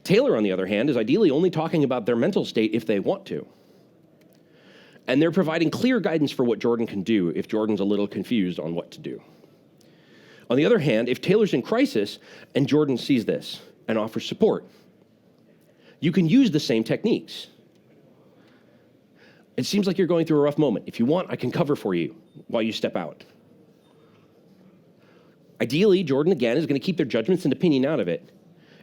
Taylor, on the other hand, is ideally only talking about their mental state if they want to. And they're providing clear guidance for what Jordan can do if Jordan's a little confused on what to do. On the other hand, if Taylor's in crisis and Jordan sees this and offers support, you can use the same techniques. It seems like you're going through a rough moment. If you want, I can cover for you while you step out. Ideally, Jordan, again, is going to keep their judgments and opinion out of it.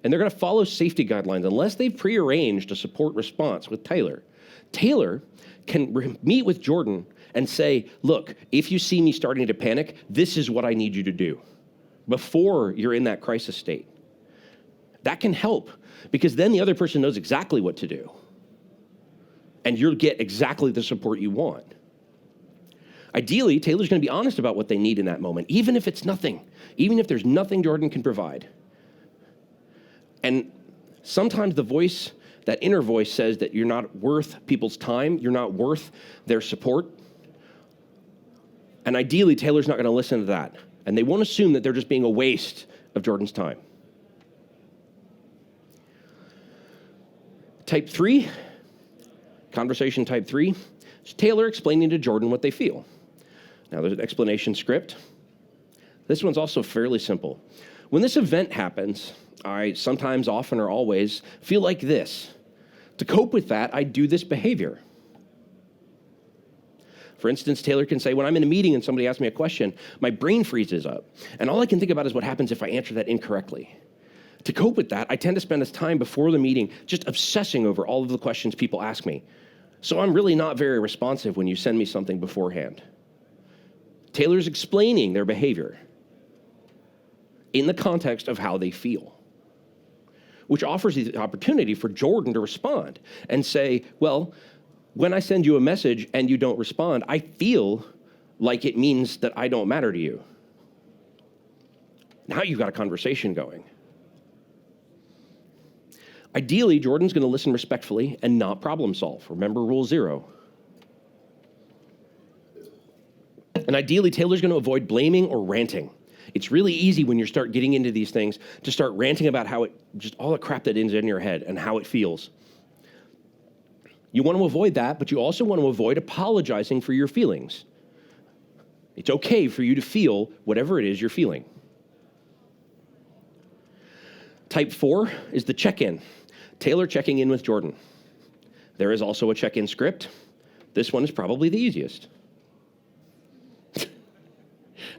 And they're going to follow safety guidelines unless they've prearranged a support response with Taylor. Taylor can meet with Jordan and say, look, if you see me starting to panic, this is what I need you to do before you're in that crisis state. That can help because then the other person knows exactly what to do. And you'll get exactly the support you want. Ideally, Taylor's going to be honest about what they need in that moment, even if it's nothing, even if there's nothing Jordan can provide. And sometimes the voice, that inner voice, says that you're not worth people's time, you're not worth their support. And ideally, Taylor's not going to listen to that. And they won't assume that they're just being a waste of Jordan's time. Type 3, conversation type 3, is Taylor explaining to Jordan what they feel. Now, there's an explanation script. This one's also fairly simple. When this event happens, I sometimes, often, or always feel like this. To cope with that, I do this behavior. For instance, Taylor can say, when I'm in a meeting and somebody asks me a question, my brain freezes up. And all I can think about is what happens if I answer that incorrectly. To cope with that, I tend to spend this time before the meeting just obsessing over all of the questions people ask me. So I'm really not very responsive when you send me something beforehand. Taylor's explaining their behavior in the context of how they feel, which offers the opportunity for Jordan to respond and say, well, when I send you a message and you don't respond, I feel like it means that I don't matter to you. Now you've got a conversation going. Ideally, Jordan's going to listen respectfully and not problem solve. Remember rule 0. And ideally, Taylor's going to avoid blaming or ranting. It's really easy when you start getting into these things to start ranting about how just all the crap that is in your head and how it feels. You want to avoid that, but you also want to avoid apologizing for your feelings. It's okay for you to feel whatever it is you're feeling. Type 4 is the check-in. Taylor checking in with Jordan. There is also a check-in script. This one is probably the easiest.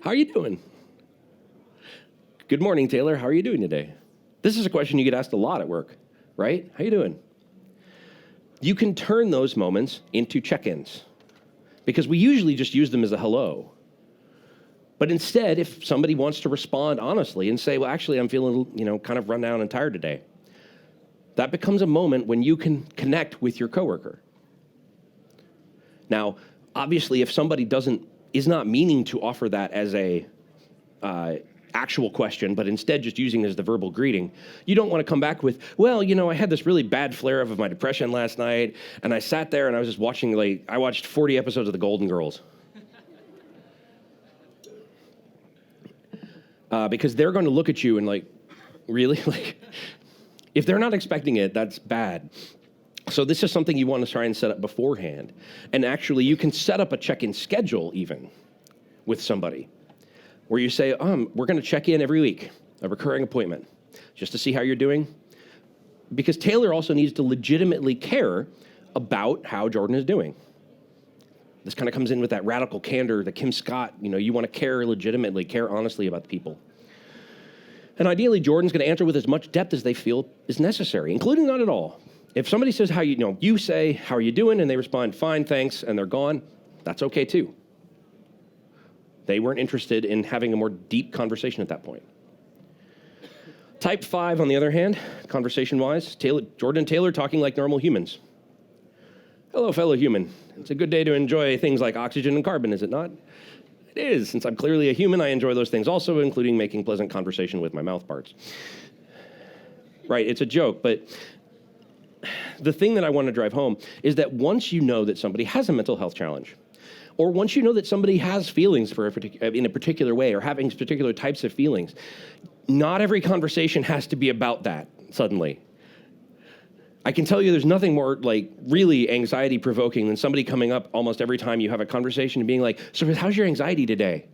How are you doing? Good morning, Taylor. How are you doing today? This is a question you get asked a lot at work, right? How you doing? you can turn those moments into check-ins because we usually just use them as a hello. But instead, if somebody wants to respond honestly and say, well, actually, I'm feeling, kind of run down and tired today, that becomes a moment when you can connect with your coworker. Now, obviously, if somebody is not meaning to offer that as a actual question, but instead just using it as the verbal greeting, you don't want to come back with, well, I had this really bad flare-up of my depression last night, and I sat there and I was just watching, I watched 40 episodes of The Golden Girls. Because they're going to look at you and really? If they're not expecting it, that's bad. So this is something you want to try and set up beforehand. And actually, you can set up a check-in schedule even with somebody where you say, we're going to check in every week, a recurring appointment, just to see how you're doing. Because Taylor also needs to legitimately care about how Jordan is doing. This kind of comes in with that radical candor, the Kim Scott, you want to care legitimately, care honestly about the people. And ideally, Jordan's going to answer with as much depth as they feel is necessary, including not at all. If somebody says, you say, how are you doing? And they respond, fine, thanks, and they're gone, that's okay too. They weren't interested in having a more deep conversation at that point. Type 5, on the other hand, conversation-wise, Jordan and Taylor talking like normal humans. Hello, fellow human. It's a good day to enjoy things like oxygen and carbon, is it not? It is. Since I'm clearly a human, I enjoy those things also, including making pleasant conversation with my mouth parts. Right, it's a joke, but the thing that I want to drive home is that once you know that somebody has a mental health challenge, or once you know that somebody has feelings in a particular way or having particular types of feelings, not every conversation has to be about that suddenly. I can tell you there's nothing more really anxiety provoking than somebody coming up almost every time you have a conversation and being like, so how's your anxiety today?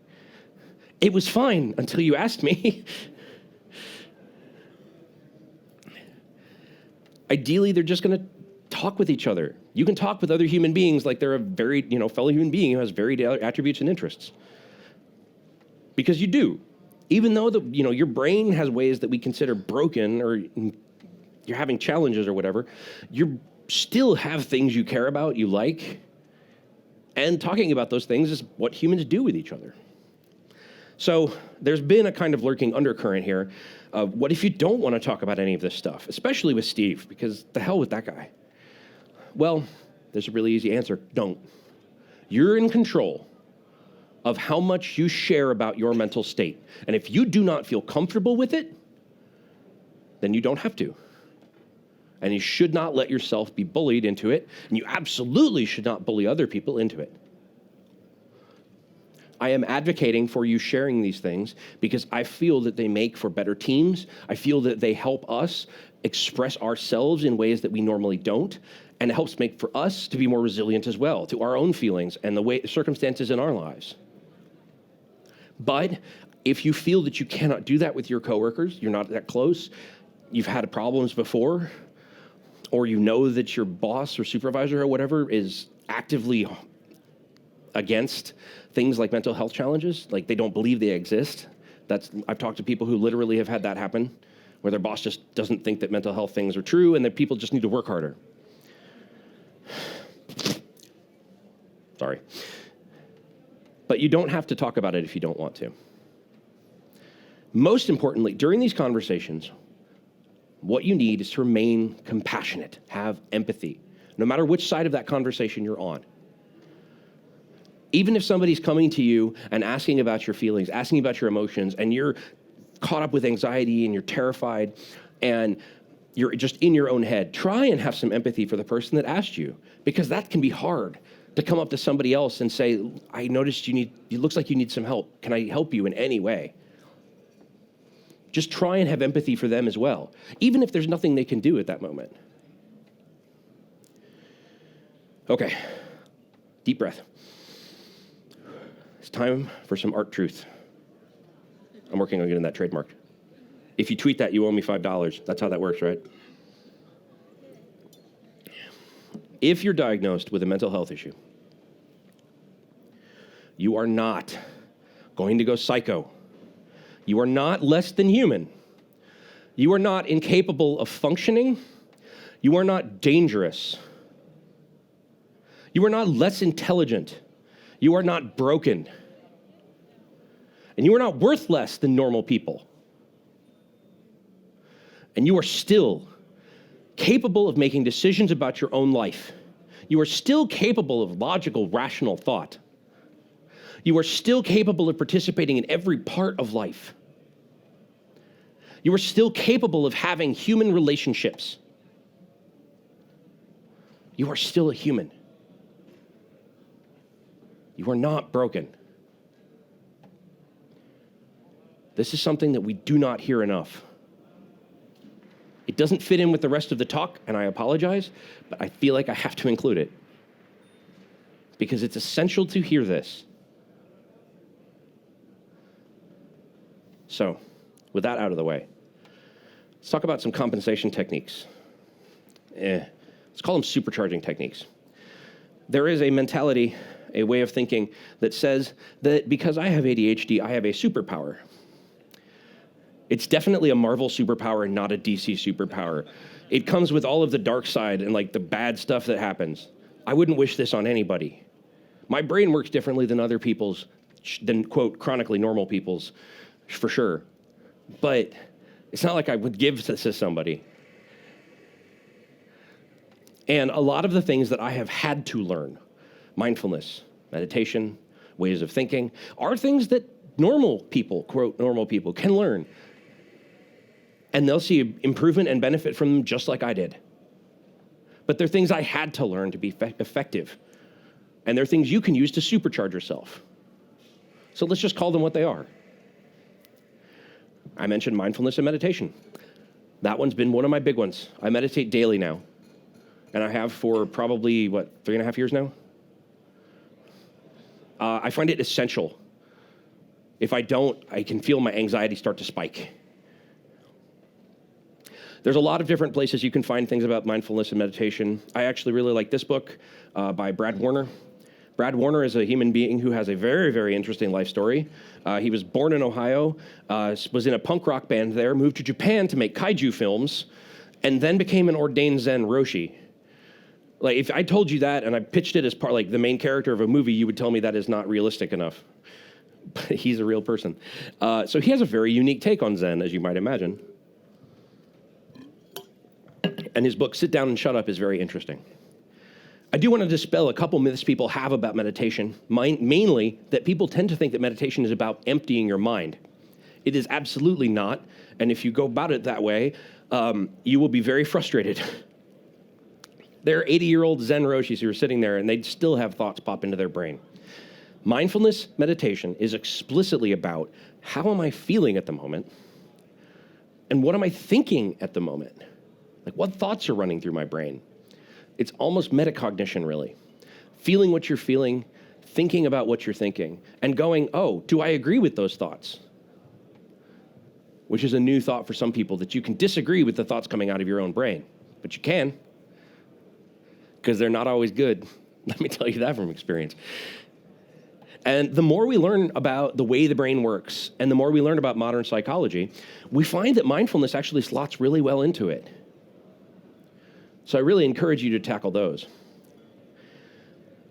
It was fine until you asked me. Ideally, they're just going to talk with each other. You can talk with other human beings like they're a varied, fellow human being who has varied attributes and interests. Because you do. Even though your brain has ways that we consider broken or you're having challenges or whatever, you still have things you care about, you like, and talking about those things is what humans do with each other. So there's been a kind of lurking undercurrent here of what if you don't want to talk about any of this stuff, especially with Steve, because the hell with that guy. Well, there's a really easy answer. Don't. You're in control of how much you share about your mental state. And if you do not feel comfortable with it, then you don't have to. And you should not let yourself be bullied into it, and you absolutely should not bully other people into it. I am advocating for you sharing these things because I feel that they make for better teams. I feel that they help us express ourselves in ways that we normally don't, and it helps make for us to be more resilient as well to our own feelings and the circumstances in our lives. But if you feel that you cannot do that with your coworkers, you're not that close, you've had problems before, or you know that your boss or supervisor or whatever is actively against things like mental health challenges, like they don't believe they exist. I've talked to people who literally have had that happen, where their boss just doesn't think that mental health things are true and that people just need to work harder. Sorry. But you don't have to talk about it if you don't want to. Most importantly, during these conversations, what you need is to remain compassionate, have empathy, no matter which side of that conversation you're on. Even if somebody's coming to you and asking about your feelings, asking about your emotions, and you're caught up with anxiety and you're terrified and you're just in your own head, try and have some empathy for the person that asked you, because that can be hard to come up to somebody else and say, I noticed it looks like you need some help. Can I help you in any way? Just try and have empathy for them as well, even if there's nothing they can do at that moment. Okay, deep breath. It's time for some art truth. I'm working on getting that trademarked. If you tweet that, you owe me $5. That's how that works, right? If you're diagnosed with a mental health issue, you are not going to go psycho. You are not less than human. You are not incapable of functioning. You are not dangerous. You are not less intelligent. You are not broken. And you are not worth less than normal people. And you are still capable of making decisions about your own life. You are still capable of logical, rational thought. You are still capable of participating in every part of life. You are still capable of having human relationships. You are still a human. You are not broken. This is something that we do not hear enough. It doesn't fit in with the rest of the talk, and I apologize, but I feel like I have to include it because it's essential to hear this. So, with that out of the way, let's talk about some compensation techniques. Let's call them supercharging techniques. There is a mentality, a way of thinking that says that because I have ADHD, I have a superpower. It's definitely a Marvel superpower, not a DC superpower. It comes with all of the dark side and like the bad stuff that happens. I wouldn't wish this on anybody. My brain works differently than other people's, than, quote, chronically normal people's, for sure. But it's not like I would give this to somebody. And a lot of the things that I have had to learn, mindfulness, meditation, ways of thinking, are things that normal people, quote, normal people, can learn. And they'll see improvement and benefit from them just like I did. But they're things I had to learn to be effective. And they're things you can use to supercharge yourself. So let's just call them what they are. I mentioned mindfulness and meditation. That one's been one of my big ones. I meditate daily now. And I have for probably, 3.5 years now? I find it essential. If I don't, I can feel my anxiety start to spike. There's a lot of different places you can find things about mindfulness and meditation. I actually really like this book by Brad Warner. Brad Warner is a human being who has a very, very interesting life story. He was born in Ohio, was in a punk rock band there, moved to Japan to make kaiju films, and then became an ordained Zen Roshi. Like, if I told you that and I pitched it as part, like the main character of a movie, you would tell me that is not realistic enough. But he's a real person. So he has a very unique take on Zen, as you might imagine. And his book, Sit Down and Shut Up, is very interesting. I do want to dispel a couple myths people have about meditation, mainly that people tend to think that meditation is about emptying your mind. It is absolutely not. And if you go about it that way, you will be very frustrated. There are 80-year-old Zen Roshis who are sitting there, and they'd still have thoughts pop into their brain. Mindfulness meditation is explicitly about how am I feeling at the moment, and what am I thinking at the moment? Like, what thoughts are running through my brain? It's almost metacognition, really. Feeling what you're feeling, thinking about what you're thinking, and going, oh, do I agree with those thoughts? Which is a new thought for some people, that you can disagree with the thoughts coming out of your own brain. But you can, because they're not always good. Let me tell you that from experience. And the more we learn about the way the brain works, and the more we learn about modern psychology, we find that mindfulness actually slots really well into it. So I really encourage you to tackle those.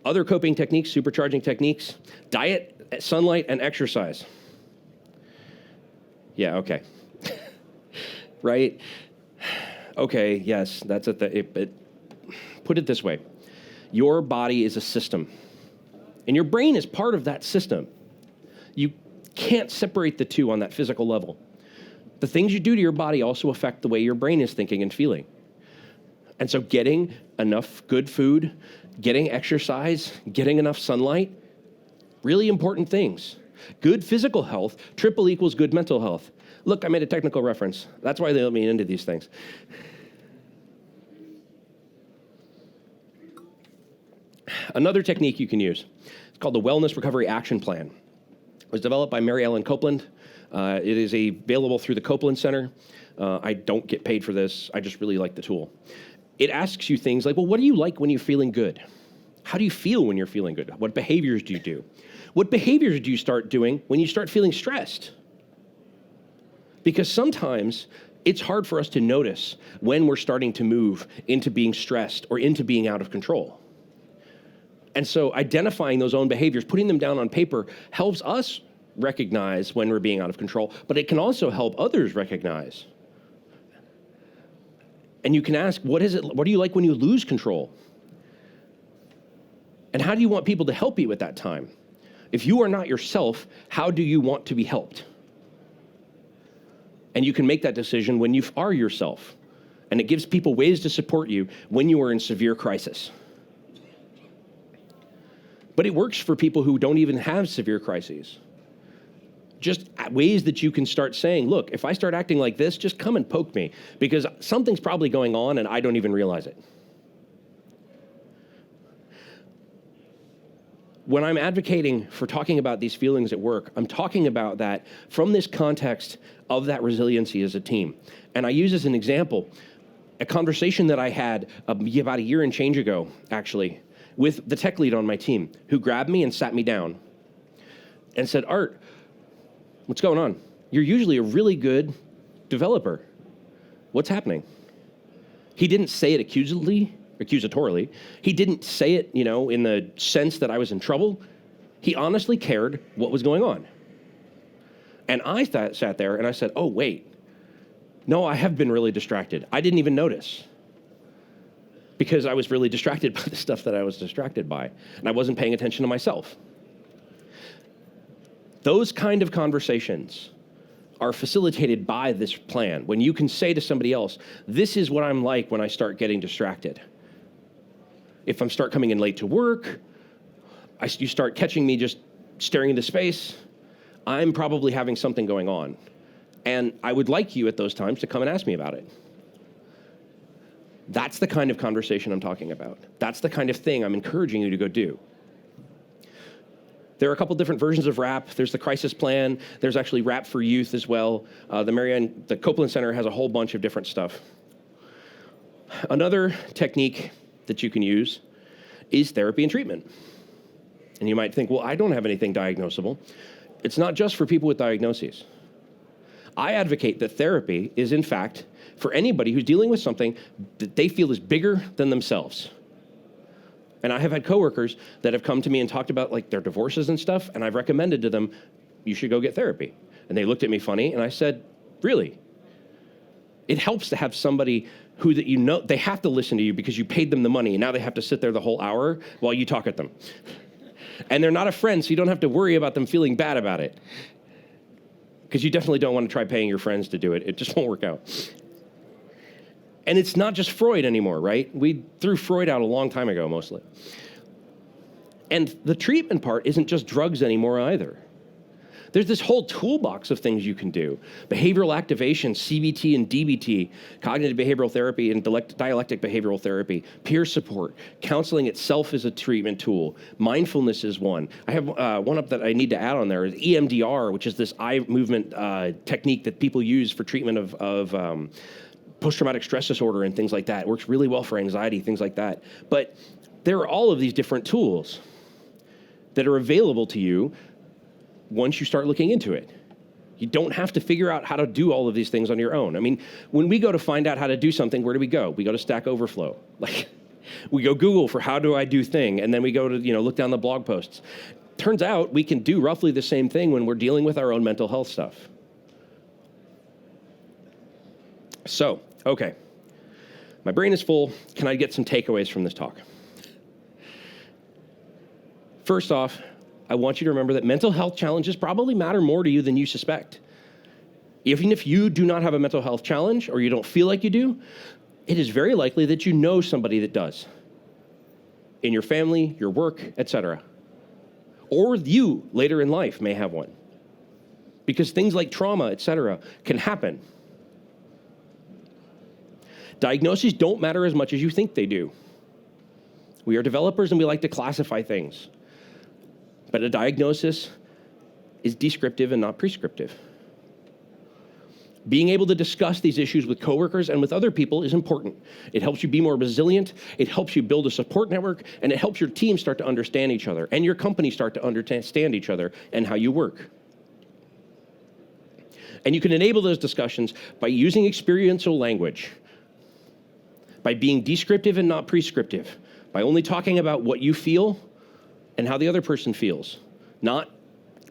Other coping techniques, supercharging techniques, diet, sunlight, and exercise. Yeah, okay. Right? Okay, yes, that's put it this way. Your body is a system, and your brain is part of that system. You can't separate the two on that physical level. The things you do to your body also affect the way your brain is thinking and feeling. And so getting enough good food, getting exercise, getting enough sunlight, really important things. Good physical health triple equals good mental health. Look, I made a technical reference. That's why they let me into these things. Another technique you can use, it's called the Wellness Recovery Action Plan. It was developed by Mary Ellen Copeland. It is available through the Copeland Center. I don't get paid for this. I just really like the tool. It asks you things like, well, what do you like when you're feeling good? How do you feel when you're feeling good? What behaviors do you do? What behaviors do you start doing when you start feeling stressed? Because sometimes it's hard for us to notice when we're starting to move into being stressed or into being out of control. And so identifying those own behaviors, putting them down on paper, helps us recognize when we're being out of control, but it can also help others recognize. And you can ask, what do you like when you lose control? And how do you want people to help you at that time? If you are not yourself, how do you want to be helped? And you can make that decision when you are yourself. And it gives people ways to support you when you are in severe crisis. But it works for people who don't even have severe crises. Just ways that you can start saying, look, if I start acting like this, just come and poke me, because something's probably going on and I don't even realize it. When I'm advocating for talking about these feelings at work, I'm talking about that from this context of that resiliency as a team. And I use as an example a conversation that I had about a year and change ago, actually, with the tech lead on my team, who grabbed me and sat me down and said, Art, what's going on? You're usually a really good developer. What's happening? He didn't say it accusatorily. He didn't say it, in the sense that I was in trouble. He honestly cared what was going on. And I sat there and I said, oh, wait. No, I have been really distracted. I didn't even notice, because I was really distracted by the stuff that I was distracted by, and I wasn't paying attention to myself. Those kind of conversations are facilitated by this plan. When you can say to somebody else, this is what I'm like when I start getting distracted. If I start coming in late to work, you start catching me just staring into space, I'm probably having something going on. And I would like you at those times to come and ask me about it. That's the kind of conversation I'm talking about. That's the kind of thing I'm encouraging you to go do. There are a couple different versions of RAP. There's the crisis plan. There's actually RAP for youth as well. The Copeland Center has a whole bunch of different stuff. Another technique that you can use is therapy and treatment. And you might think, well, I don't have anything diagnosable. It's not just for people with diagnoses. I advocate that therapy is, in fact, for anybody who's dealing with something that they feel is bigger than themselves. And I have had coworkers that have come to me and talked about their divorces and stuff, and I've recommended to them, you should go get therapy. And they looked at me funny, and I said, really? It helps to have somebody who they have to listen to you because you paid them the money, and now they have to sit there the whole hour while you talk at them. And they're not a friend, so you don't have to worry about them feeling bad about it. Because you definitely don't want to try paying your friends to do it. It just won't work out. And it's not just Freud anymore, right? We threw Freud out a long time ago, mostly. And the treatment part isn't just drugs anymore either. There's this whole toolbox of things you can do. Behavioral activation, CBT and DBT, cognitive behavioral therapy and dialectic behavioral therapy, peer support, counseling itself is a treatment tool. Mindfulness is one. I have one up that I need to add on there is EMDR, which is this eye movement technique that people use for treatment of post-traumatic stress disorder and things like that. It works really well for anxiety, things like that. But there are all of these different tools that are available to you once you start looking into it. You don't have to figure out how to do all of these things on your own. I mean, when we go to find out how to do something, where do we go? We go to Stack Overflow. We go Google for how do I do thing, and then we go to look down the blog posts. Turns out we can do roughly the same thing when we're dealing with our own mental health stuff. So, okay. My brain is full. Can I get some takeaways from this talk? First off, I want you to remember that mental health challenges probably matter more to you than you suspect. Even if you do not have a mental health challenge or you don't feel like you do, it is very likely that you know somebody that does. In your family, your work, etc. Or you later in life may have one. Because things like trauma, etc. can happen. Diagnoses don't matter as much as you think they do. We are developers and we like to classify things. But a diagnosis is descriptive and not prescriptive. Being able to discuss these issues with coworkers and with other people is important. It helps you be more resilient, it helps you build a support network, and it helps your team start to understand each other, and your company start to understand each other and how you work. And you can enable those discussions by using experiential language, by being descriptive and not prescriptive, by only talking about what you feel and how the other person feels, not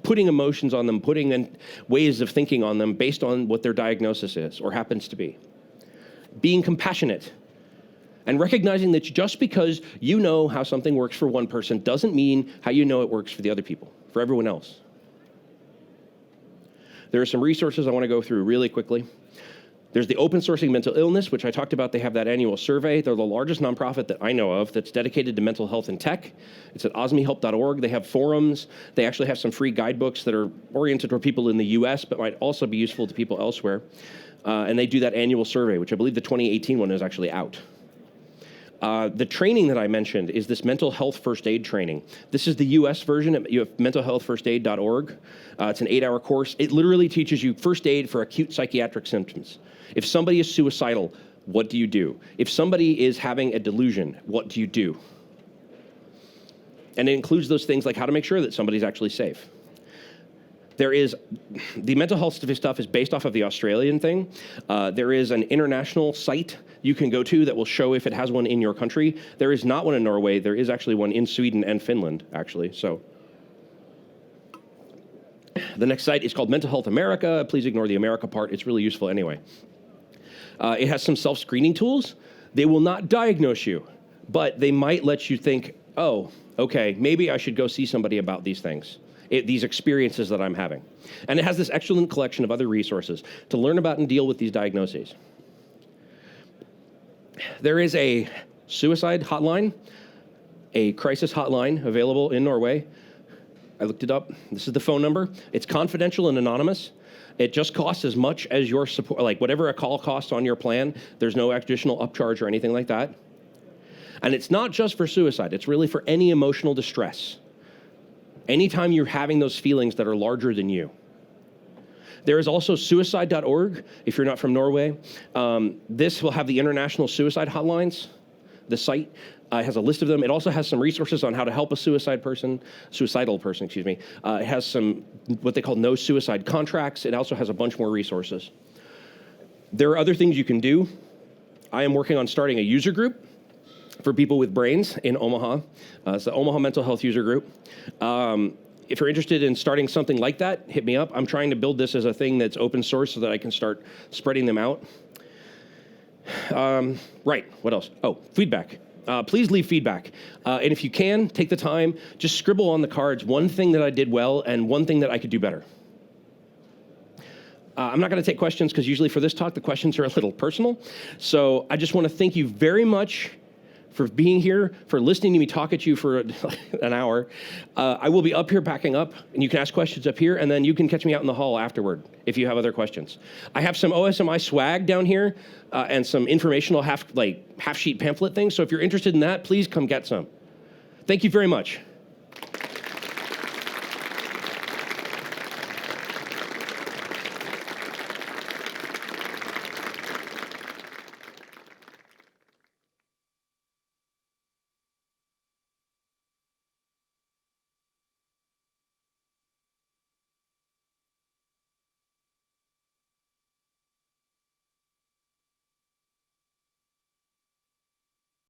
putting emotions on them, putting in ways of thinking on them based on what their diagnosis is or happens to be. Being compassionate and recognizing that just because you know how something works for one person doesn't mean how you know it works for the other people, for everyone else. There are some resources I want to go through really quickly. There's the Open Sourcing Mental Illness, which I talked about. They have that annual survey. They're the largest nonprofit that I know of that's dedicated to mental health and tech. It's at osmehelp.org. They have forums. They actually have some free guidebooks that are oriented toward people in the US, but might also be useful to people elsewhere. And they do that annual survey, which I believe the 2018 one is actually out. The training that I mentioned is this mental health first aid training. This is the US version. You have mentalhealthfirstaid.org. It's an 8-hour course. It literally teaches you first aid for acute psychiatric symptoms. If somebody is suicidal, what do you do? If somebody is having a delusion, what do you do? And it includes those things like how to make sure that somebody's actually safe. There is, the mental health stuff is based off of the Australian thing. There is an international site you can go to that will show if it has one in your country. There is not one in Norway. There is actually one in Sweden and Finland, actually. So the next site is called Mental Health America. Please ignore the America part. It's really useful anyway. It has some self-screening tools. They will not diagnose you, but they might let you think, oh, okay, maybe I should go see somebody about these things. These experiences that I'm having. And it has this excellent collection of other resources to learn about and deal with these diagnoses. There is a suicide hotline, a crisis hotline available in Norway. I looked it up. This is the phone number. It's confidential and anonymous. It just costs as much as your support, like whatever a call costs on your plan. There's no additional upcharge or anything like that. And it's not just for suicide. It's really for any emotional distress. Anytime you're having those feelings that are larger than you. There is also suicide.org, if you're not from Norway. This will have the international suicide hotlines. The site has a list of them. It also has some resources on how to help a suicidal person, It has some, what they call no suicide contracts. It also has a bunch more resources. There are other things you can do. I am working on starting a user group for people with brains in Omaha. It's the Omaha Mental Health User Group. If you're interested in starting something like that, hit me up. I'm trying to build this as a thing that's open source so that I can start spreading them out. Right, what else? Oh, feedback. Please leave feedback. And if you can, take the time, just scribble on the cards one thing that I did well and one thing that I could do better. I'm not going to take questions because usually for this talk, the questions are a little personal. So I just want to thank you very much for being here, for listening to me talk at you for an hour. I will be up here packing up, and you can ask questions up here, and then you can catch me out in the hall afterward if you have other questions. I have some OSMI swag down here and some informational half-sheet pamphlet things, so if you're interested in that, please come get some. Thank you very much.